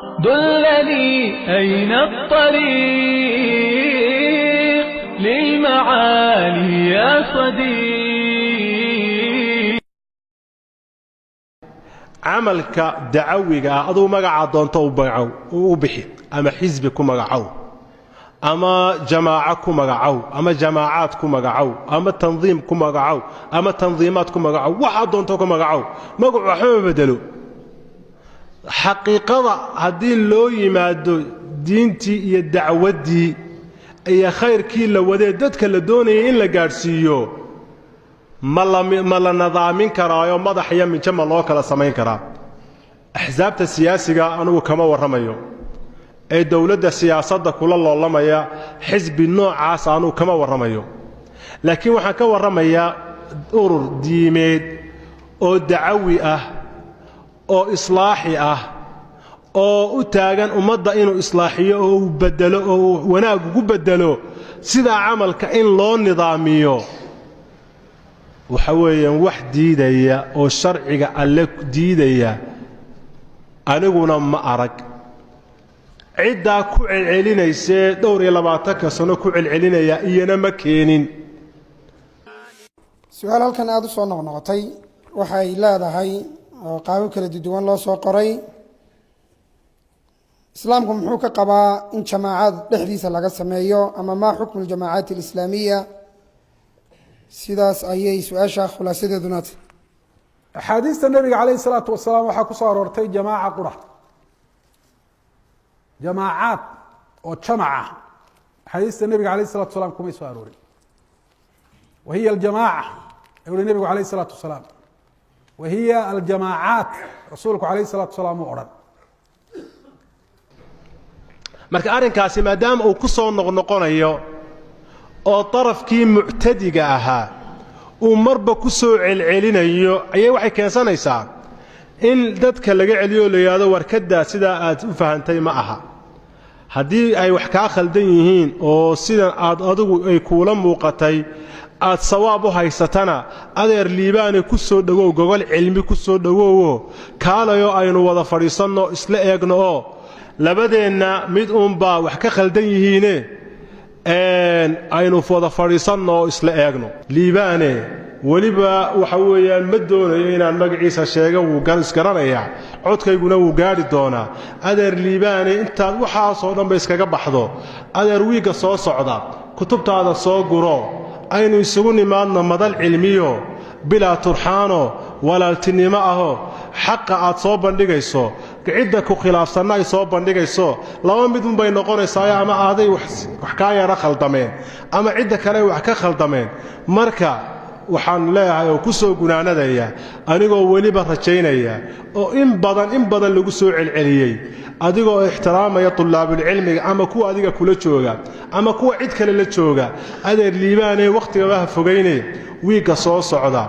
دلني أين الطريق للمعالي يا صديق. عملك دعويك أدو مقع دونتو بقعو وبحي أما حزبكم مقعو أما جماعكم مقعو أما جماعاتكم مقعو أما تنظيمكم مقعو أما تنظيماتكم مقعو واحد دونتوكم مقعو مقعو حما بدلو حقيقة هذه لو يمادو دينتي يا دعودي يا خير كي لو وددك لدوني إن لقارسيو ما نظامين كرايو مضح يمين كما الله كلا سمين كرا أحزاب السياسية أنا كما ورميو أي دولة السياسة كل الله ما يا حزب النوع عاس أنا كما ورميو لكن وحكا ورميا أور ديميد أو دعوي oo islaaxi oo u taagan ummadda inuu islaaxiyo oo bedelo oo wanaag ugu bedelo sida amalka in loo nidaamiyo waxa weeyaan wax diidaya oo sharciga alle diidaya aniguna ma arag cida ku celcelinaysa dhowr iyo 20 sano ku celcelinaya iyana ma keenin. su'aal halkan aad u soo noqnoqotay waxay leedahay qaabo kala duwan loo soo qoray islaamku muxuu ka qabaa in jamaacad dhexdiisa laga sameeyo ama ma xukmu jamaacad islaamiya sidaas ayay su'aasha khulaasadeeduna tahay. axaadiista nabiga calayhi salaatu wasalaam waxaa ku soo aroortay jamaaca qura jamaacaad oo jamaca axaadiista nabiga calayhi salaatu wasalaam kumay soo aroorin wahiya aljamaaca ayuu nabigu calayhi salaatu wasalaam وهي الجماعات رسولك عليه الصلاة والسلام أورد. marka arinkaasi maadaama uu ku soo noqnoqonayo oo tarafkii muctadiga ahaa uu marba ku soo celcelinayo ayay waxay keensanaysaa in dadka laga celiyo leeyado warkada sida aad u fahantay ma aha hadii ay wax ka khaldan yihiin oo sida aad adigu ay kuula muuqatay aad sawaab u haysatana adeer liibaane ku soo dhawow gogol cilmi ku soo dhawow kaalayo aynu wada fadhiisano isla eegno oo labadeena mid baa wax ka khaldan yihiin aynu wada fadhiisano isla eegno liibaane waliba waxa weeyaan ma doonayo inaan magaciisa sheego uu galis garanaya codkayguna uu gaari doona adeer liibaane intaad waxa soo dhanba iskaga baxdo adeer wiiga soo socda kutubtaada soo guro aynu isugu nimaadno madal cilmiyo bila turxaano walaaltinimo aho xaqa aad soo bandhigayso cidda ku khilaafsanay soo bandhigayso laba mid bay noqonaysaa ama aaday wax ka yara khaldameen ama cidda kale wax ka khaldameen marka waxaan leeyahay oo ku soo gunaanadaya anigoo waliba rajaynaya oo in badan lagu soo celceliyay adigoo ixtiraamaya tullaabul cilmiga ama kuwa adiga kula jooga ama kuwa cid kale la jooga adeer liibaane waqtiga fogeynay wiiga soo socda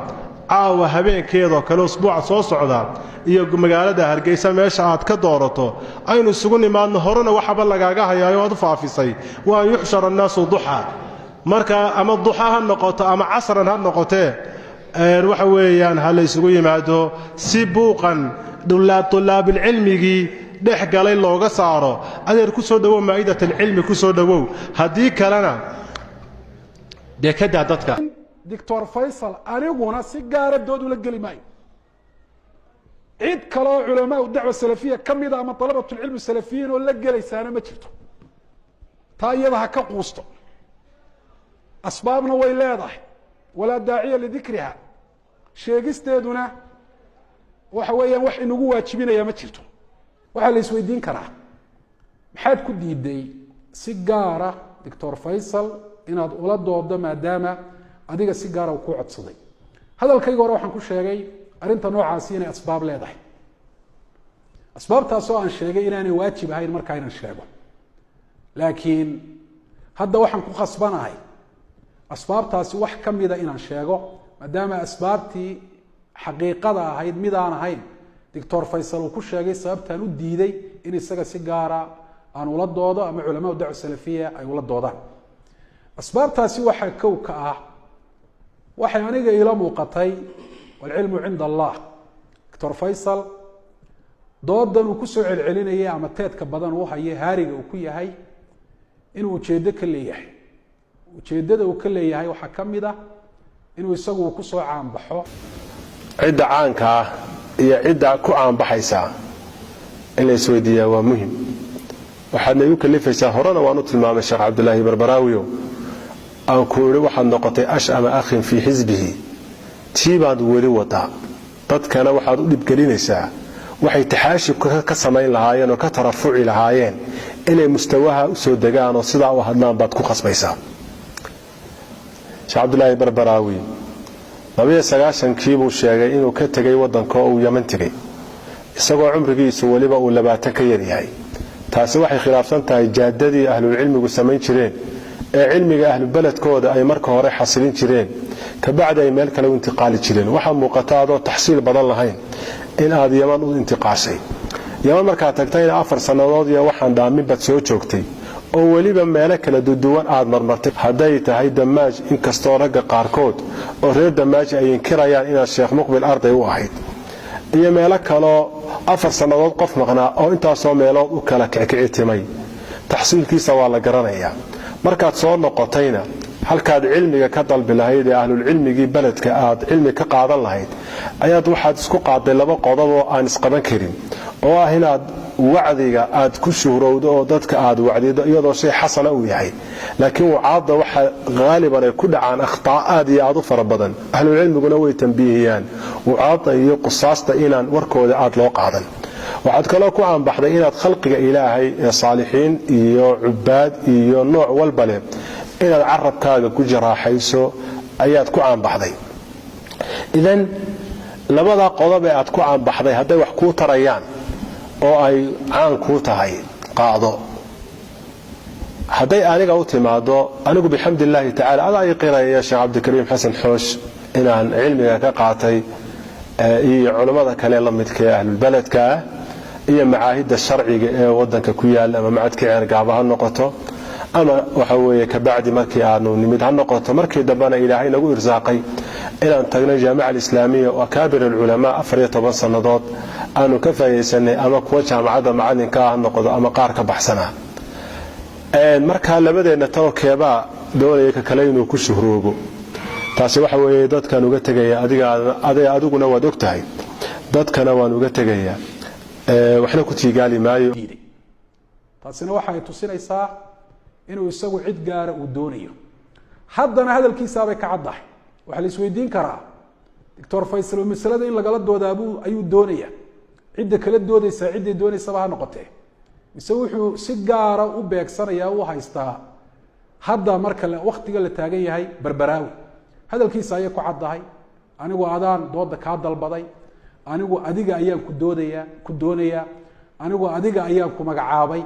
caawa habeenkeedo kale usbuuca soo socda iyo magaalada Hargeysa meesha aad ka doorato aynu isugu nimaadno horena waxba lagaaga hayayo aad faafisay waa yuxshar an-naas duha marka ama duha ha noqoto ama casran ha noqotee waxa weeyaan hal isugu yimaado si buuqan tullaab ilmigi dhex galay looga saaro adeer ku soo dhawo maaidatul ilmi ku soo dhawo hadii kalena deekada dadka دكتور فيصل أنا سيجارة دود ولا قلماي عيد كلا علماء الدعوة السلفية كم إذا ما طلبة العلم السلفيين ولا قليس أنا ما شفته طيبها كقوسته أسبابنا ويلاضح ولا داعية لذكرها شيء استدنا وحويا وحي نجوا تشبينا يا ما شفته وحال يسوي الدين كره محد كل يدي سيجارة دكتور فيصل إن أولاد ضد ما دام adiga si gaar ah ku codsaday hadalkayga hore waxaan ku sheegay arinta noocaas inay asbaab leedahay asbaabtaas oo aan sheegay inaanay waajib ahayn marka inaan sheego laakiin hadda waxaan ku khasbanahay asbaabtaasi wax kamida inaan sheego maadaama asbaabtii xaqiiqada ahayd mid aan ahayn Dr. Faisal uu ku sheegay sababtan u diiday in isaga si gaar ah aan ula doodo ama culimada dacwa salafiya ay ula doodaan asbaabtaasi waxa kow ka ah waxay aniga ila muuqatay wal ilmu inda Allah Dr. Faisal doodan uu ku soo celcelinayay ama teedka badan uu hayay haariga uu ku yahay inuu ujeeddo ka leeyahay ujeeddada uu ka leeyahay waxaa ka mid ah inuu isagu ku soo caanbaxo cidda caanka ah iyo cidda ku caanbaxaysa in la isweydiiyaa waa muhim waxaadna igu kalifaysaa horena waan u tilmaamay sheekh cabdulaahi barbaraawiyo aan ku iri waxaad noqotay ashama akhin fii xisbihi tii baad weli wadaa dadkana waxaad u dhibgelinaysaa waxay taxaashib ka samayn lahaayeen oo ka tarafuci lahaayeen inay mustawaha u soo degaan oo sidaa u hadlaan baad ku qasbaysaa sheekh cabdulaahi barbaraawi 29 buu sheegay inuu ka tegay wadanka oo uu Yemen tegay isagoo cumrigiisu waliba uu 20 ka yar yahay taasi waxay khilaafsan tahay jaadadii ahlul cilmigu samayn jireen ee cilmiga ahlul baladkooda ay marka hore xasilin jireen ka bacdi ay meel kale u intiqaali jireen waxa muuqata adoo taxsiil badan lahayn in aad Yemen u intiqaashay Yemen marka tagtayna 4 sanadood iyo waxaan dhaamin bad soo joogtay oo waliba meel kala duwan aad marmartay haday tahay Damaaj in kastoo ragga qaarkood oo reer Damaaj ay inkirayaan in Sheekh Muqbil arday u ahayd iyo meel kale 4 sanadood qof maqnaa oo intaasoo meelood u kala kickiitimay taxsiilkiisa waa la garanayaa markaad soo noqotayna halkaad cilmiga ka dalbi lahayd ee ahlul cilmigi baladka aad cilmi ka qaadan lahayd ayaad waxaad isku qaaday laba qodob oo aan isqaban karin oo ah inaad wacdiga aad ku shuhrowdo oo dadka aad wacdido iyadoo shay xasana u yahay laakiin wacaada waxa gaaliban ay ku dhacaan akhtaa'aad iyo aad u fara badan ahlul cilmiguna way tanbiihiyaan wacaada iyo qisaasta inaan warkooda aad loo qaadan waxaad kaloo ku aanbaxday inaad khalqiga ilaahay ee saalixiin iyo cubaad iyo nooc walba leh inaad carabkaaga ku jaraaxayso ayaad ku aanbaxday idan labada qodob ee aad ku aanbaxday haday wax ku tarayaan oo ay caan ku tahay qaado haday aniga u timaado anigu bixamdilaahi tacaala adaa qiraya sheekh Cabdikariim Xasan Xoosh inaan cilmiga ka qaatay iyo culimada kale la midka ahlul baladka iyo macaahida sharciga ee wadanka ku yaal ama macadka ceergaabaha noqoto ama waxa weeye ka bacdi markii aanu nimid ha noqoto markii dambana ilaahay nagu irsaaqay inaan tagnay jaamaca islaamiga oo akaabir ulama 14 sanadood aanu ka faa'iideysanay ama kuwa jaamacada macalinka ah noqdo ama qaar ka baxsana marka labadeena tawkeeba doonaya ka kale inuu ku shuhroobo taasi waxa weeye dadkan uga tagaya adiguna waad ogtahay dadkana waan uga tagaya waxna ku tiigaali maayo taasina waxa ay tusinaysaa inuu isagu cid gaar ah uu doonayo haddana hadalkiisa bay ka caddahay waxa la isweydiin karaa Dr. Faisal misalada in lagala doodaabo ayuu doonaya cidda kala doodaysa cidda doonaysa ha noqotee mise wuxuu si gaar ah u beegsanaya u haystaa hadda marka waqtiga la taagan yahay barbaraawi hadalkiisa ayaa ku caddahay anigu adaan dooda ka dalbaday anigu adiga ayaan ku doonaya anigu adiga ayaan ku magacaabay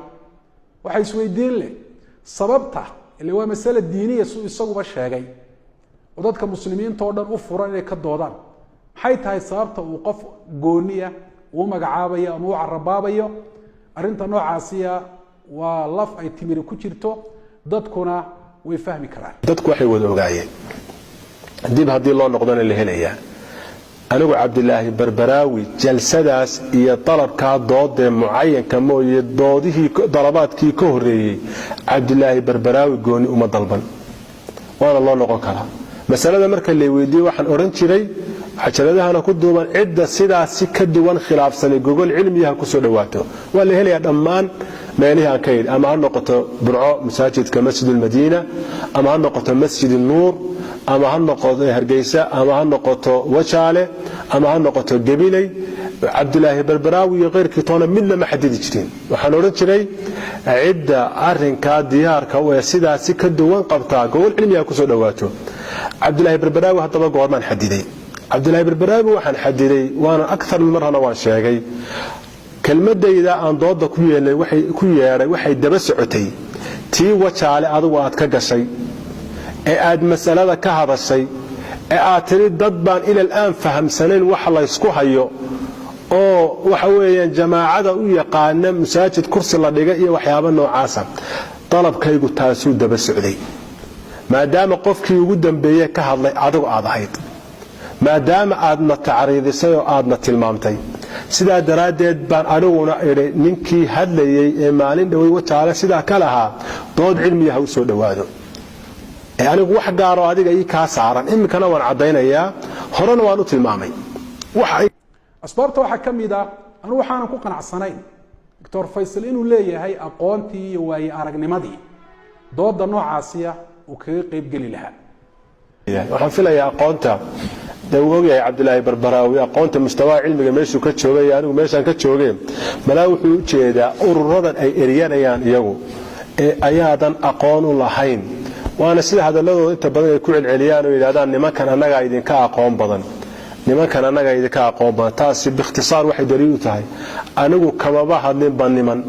waxa isweydiin leh sababta ilaa waa mas'ala diiniya soo isaguba sheegay oo dadka muslimiinta oo dhan u furan inay ka doodaan maxay tahay sababta uu qof gooniya uu magacaabayo ama uu carabaabayo arinta noocaasiya waa laf ay timir ku jirto dadkuna way fahmi karaan dadku waxay wada ogaayeen dib hadii loo noqdana la helaya anigu Cabdulaahi Barbaraawi jalsadaas iyo talabka doodde muayyanka mooyee doodihii dalabaadkii ka horeeyay Cabdulaahi Barbaraawi gooni uma dalban waana loo noqon karaa masalada marka la weydiiyay waxaan oran jiray xajaradahana ku duuban cidda sidaas si ka duwan khilaafsanay gogol cilmiyaha ku soo dhawaato waa la helaya dhammaan meelaha aan ka yiri ama ha noqoto burco masaajidka masjidul madiina ama ha noqoto masjidul nuur ama ha noqoto hargeysa ama ha noqoto wajaale ama ha noqoto gabilay Cabdulaahi Barbaraawi iyo qeyrkii toona midna ma xadidi jirin waxaan oran jiray cidda arrinka diyaarka oo sidaas si ka duwan qabta gogol cilmiyaha ku soo dhawaato Cabdulaahi Barbaraawi hadaba goormaan xadiday Cabdulaahi Barbaraawi waxaan xadiday waana akthar min marna waan sheegay kelmadayda aan dooda ku yeelay waxay daba socotay tii wajaale adigu aad ka gashay ee aad mas'alada ka hadashay ee aad tiri dad baan ilaa aan fahamsanayn waxa la isku hayo oo waxa weeyaan jamaacada u yaqaan masaajid kursi la dhigay iyo waxyaabo noocaas ah talabkaygu taasuu daba socday maadaama qofkii ugu dambeeyay ka hadlay adigu aad ahayd maadaama aadna taariidisay oo aadna tilmaamtay sidaa daraaddeed baan aniguna idhi ninkii hadlayey ee maalin dhowey wataale sidaa ka lahaa dood cilmiya ha u soo dhowaado anigu wax gaaro adiga ii kaa saaran iminkana waan caddaynayaa horena waan u tilmaamay asbaabta waxaa ka mid ah anugu waxaanan ku qanacsanayn doctor faysal inuu leeyahay aqoontii iyo waaye aragnimadii dooda noocaasiya uu kaga qaybgeli lahaa waxaan filayaa aqoonta dee uu ogyahay cabdilaahi barbaraawi aqoonta mustawaa cilmiga meeshuu ka joogay anigu meeshaan ka joogeen malaa wuxuu u jeedaa ururadan ay eryanayaan iyagu ee ayaadan aqoon u lahayn waana sida hadalladooda inta badan ay ku celceliyaan oo yidhahdaan nimankan annagaa idinka aqoon badan nimankan annagaa idinka aqoon badan taasi biikhtisaar waxay daliil u tahay anigu kamaba hadlinba niman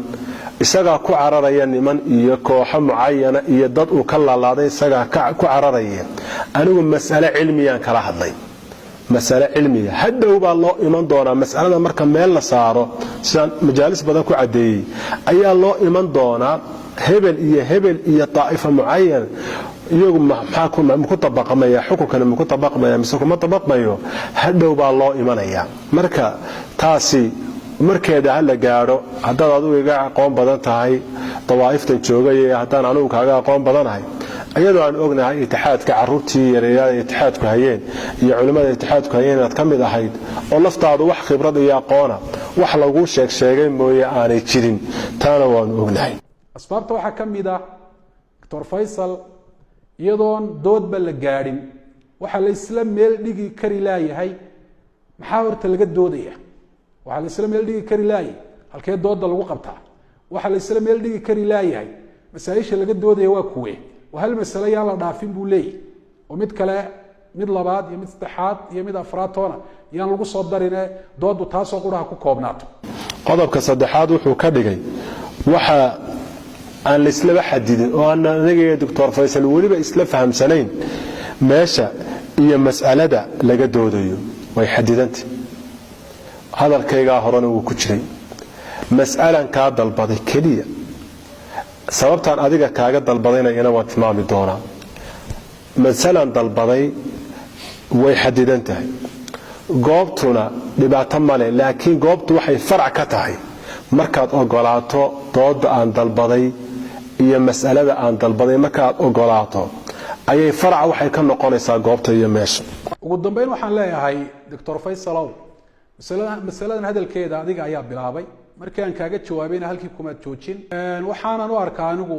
isagaa ku cararaya niman iyo kooxo mucayana iyo dad uu ka laalaaday isagaa ku cararaya anigu mas'ale cilmiyaan kala hadlay mas'ale cilmiya hadhow baa loo iman doonaa mas'alada marka meel la saaro sidaan majaalis badan ku caddeeyey ayaa loo iman doonaa hebel iyo طائفة معين iyagu ku tabaqmaya xukunkana ku tabaqmaya mise kuma tabaqmayo hadhow baa loo imanaya marka taasi markeeda hal la gaaro haddaad adigu iga aqoon badan tahay dawaa'iftan joogay haddaan anigu kaaga aqoon badanahay ayadoo aan ognahay itixaadka carruurtii yareeyada itixaadku hayeen iyo culimmada itixaadku hayeen inaad ka mid ahayd oo laftaadu wax khibrad iyo aqoona wax lagu sheegay mooye aanay jirin taana waanu ognahay asbaabta waxaa ka mid ah doctor faysal iyadoon doodba la gaadhin waxaa la isla meel dhigi kari laayahay maxaa horta laga doodaya waxaa la isla meel dhigi kari laayahay halkee dooda lagu qabtaa waxaa la isla meel dhigi kari laayahay masaa'isha laga doodaya waa kuwe oo hal masale yaan la dhaafin buu leeyahy oo mid kale mid labaad iyo mid saddexaad iyo mid afraad toona yaan lagu soo darine doodu taasoo quraha ku koobnaato qodobka saddexaad wuxuu ka dhigay waxa aan la islaba xadidin oo aan anaga doctor faysal waliba isla fahamsanayn meesha iyo mas'alada laga doodayo way xadidantay hadalkayga horena uu ku jiray mas'alan ka dalbaday kaliya sababtan adiga kaaga dalbadayna ina waa tilmaami doona mas'alan dalbaday way xadidantahay goobtuna dhibaato male laakiin goobtu waxay farac ka tahay markaad ogolaato dooda aan dalbaday iyo mas'alada aan dalbaday markaad ogolaato ayay farac waxay ka noqonaysaa goobta iyo meesha ugu dambeyn waxaan leeyahay doctor faysalow mas'aladan hadalkeeda adiga ayaa bilaabay markii aan kaaga jawaabayna halkii kuma joojin waxaanan u arkaa anigu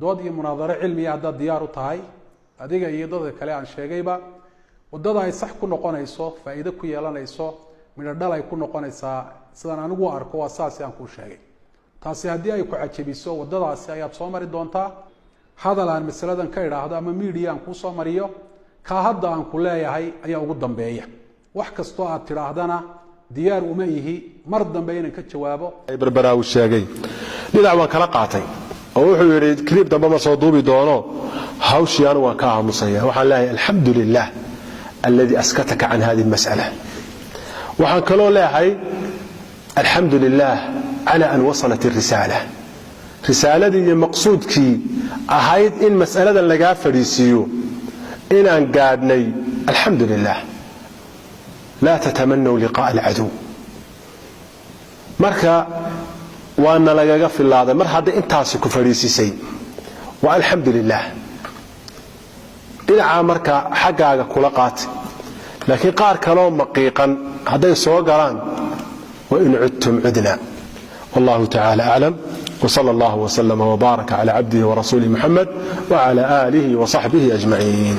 dood iyo munaadaro cilmiya haddaad diyaar u tahay adiga iyo dadka kale aan sheegayba wadada ay sax ku noqonayso faa'iido ku yeelanayso midho dhal ay ku noqonaysaa sidaan anigu arko waa saasi aan kuu sheegay taasi haddii ay ku cajabiso wadadaasi ayaad soo mari doontaa hadal aan masaladan ka idhaahdo ama media aan kuu soo mariyo ka hadda aan ku leeyahay ayaa ugu dambeeya wax kastoo aad tidhaahdana diyaar uma ihi mar dambe inaan ka jawaabo barbaraawi sheegay dhinac waan kala qaatay oo wuxuu yidhi clip dambe ma soo duubi doono hawshii anigu waan ka aamusaya waxaan leeyahay alxamdulilah alladii askataka can hadihi almas'ala waxaan kaloo leeyahay alxamdulilah على أن وصلت الرسالة رسالة مقصودكي أهيد إن مسألة لقاء فريسيو إن أن قادني الحمد لله لا تتمنوا لقاء العدو مركا وأن لقاء في الله مرحا دي انتاسك فريسيسي والحمد لله إن عامركا حقاق كلقات لكن قار كلام مقيقا هذا يسوى قران وإن عدتم عدنا والله تعالى أعلم وصلى الله وسلم وبارك على عبده ورسوله محمد وعلى آله وصحبه أجمعين